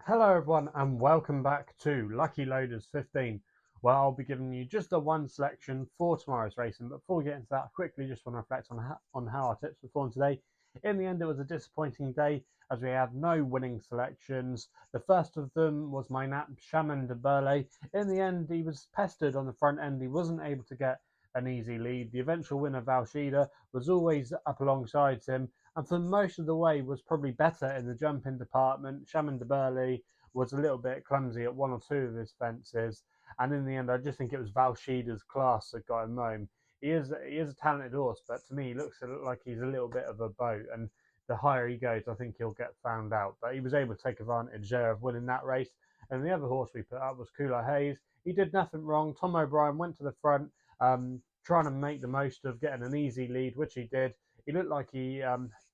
Hello everyone and welcome back to Lucky Loaders 15, where I'll be giving you just a one selection for tomorrow's racing. But before we get into that, I quickly just want to reflect on how our tips performed today. In the end, it was a disappointing day as we had no winning selections. The first of them was my nap, Shaman de Burle. In the end, he was pestered on the front end. He wasn't able to get an easy lead. The eventual winner, Valshida, was always up alongside him, and for most of the way was probably better in the jumping department. Shaman de Burle was a little bit clumsy at one or two of his fences, and in the end, I just think it was Valshida's class that got him home. He is a talented horse, but to me, he looks like he's a little bit of a boat, and the higher he goes, I think he'll get found out. But he was able to take advantage there of winning that race. And the other horse we put up was Cooler Hayes. He did nothing wrong. Tom O'Brien went to the front, trying to make the most of getting an easy lead, which he did. He looked like he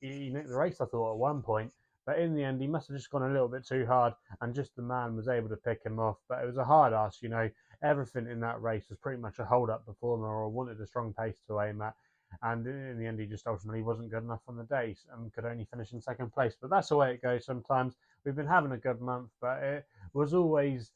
nicked the race, I thought, at one point. But in the end, he must have just gone a little bit too hard, and just the man was able to pick him off. But it was a hard ask, everything in that race was pretty much a hold-up performer or wanted a strong pace to aim at. And in the end, he just ultimately wasn't good enough on the day and could only finish in second place. But that's the way it goes sometimes. We've been having a good month, but it was always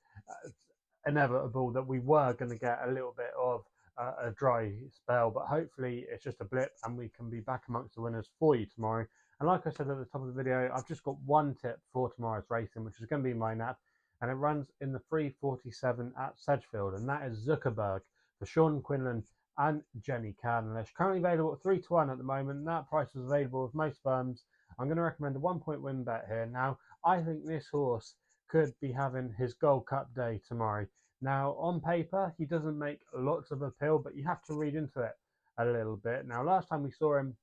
inevitable that we were going to get a little bit of a dry spell. But hopefully it's just a blip and we can be back amongst the winners for you tomorrow. And like I said at the top of the video, I've just got one tip for tomorrow's racing, which is going to be my nap. And it runs in the 3:47 at Sedgefield, and that is Zuckerberg for Sean Quinlan and Jenny Candlish. Currently available at 3-1 at the moment. That price is available with most firms. I'm going to recommend a 1-point win bet here. Now, I think this horse could be having his Gold Cup day tomorrow. Now, on paper, he doesn't make lots of appeal, but you have to read into it a little bit. Now, last time we saw him,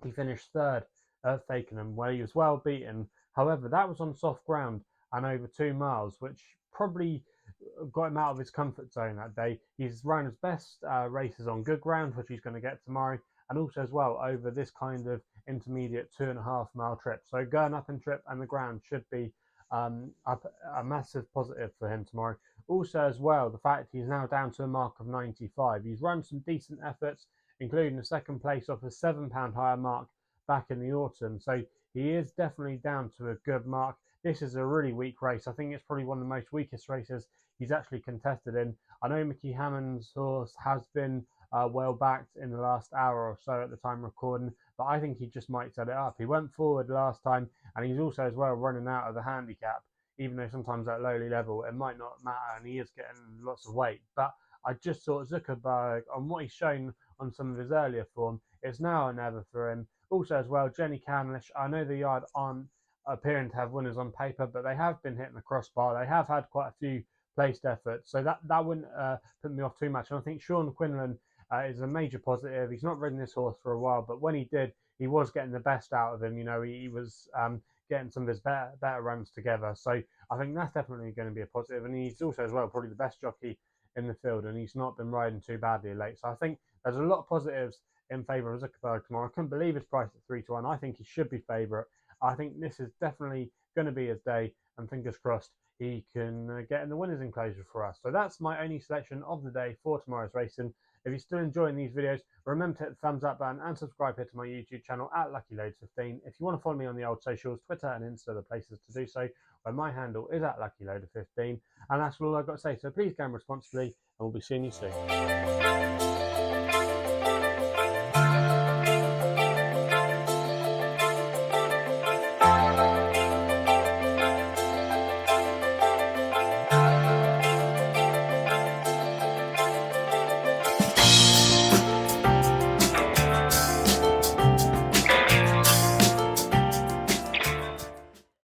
he finished third at Fakenham, where he was well beaten. However, that was on soft ground and over 2 miles, which probably got him out of his comfort zone that day. He's run his best races on good ground, which he's going to get tomorrow, and also as well over this kind of intermediate 2.5 mile trip. So going up and trip and the ground should be a massive positive for him tomorrow. Also as well, the fact he's now down to a mark of 95. He's run some decent efforts, including a second place off a £7 higher mark back in the autumn. So he is definitely down to a good mark. This is a really weak race. I think it's probably one of the most weakest races he's actually contested in. I know Mickey Hammond's horse has been well backed in the last hour or so at the time recording, but I think he just might set it up. He went forward last time, and he's also as well running out of the handicap, even though sometimes at lowly level it might not matter, and he is getting lots of weight. But I just thought Zuckerberg, on what he's shown on some of his earlier form, it's now or never for him. Also as well, Jenny Candlish, I know the yard aren't appearing to have winners on paper, but they have been hitting the crossbar. They have had quite a few placed efforts, so that wouldn't put me off too much. And I think Sean Quinlan is a major positive. He's not ridden this horse for a while, but when he did, he was getting the best out of him. He was getting some of his better runs together. So I think that's definitely going to be a positive. And he's also as well probably the best jockey in the field, and he's not been riding too badly late. So I think there's a lot of positives in favour of Zuckerberg tomorrow. I couldn't believe his price at 3-1. I think he should be favourite. I think this is definitely going to be his day, and fingers crossed he can get in the winners enclosure for us. So that's my only selection of the day for tomorrow's racing. If you're still enjoying these videos, remember to hit the thumbs up button and subscribe here to my YouTube channel at LuckyLoads15. If you want to follow me on the old socials, Twitter and Insta are the places to do so, where my handle is at LuckyLoader15. And that's all I've got to say. So please game responsibly, and we'll be seeing you soon.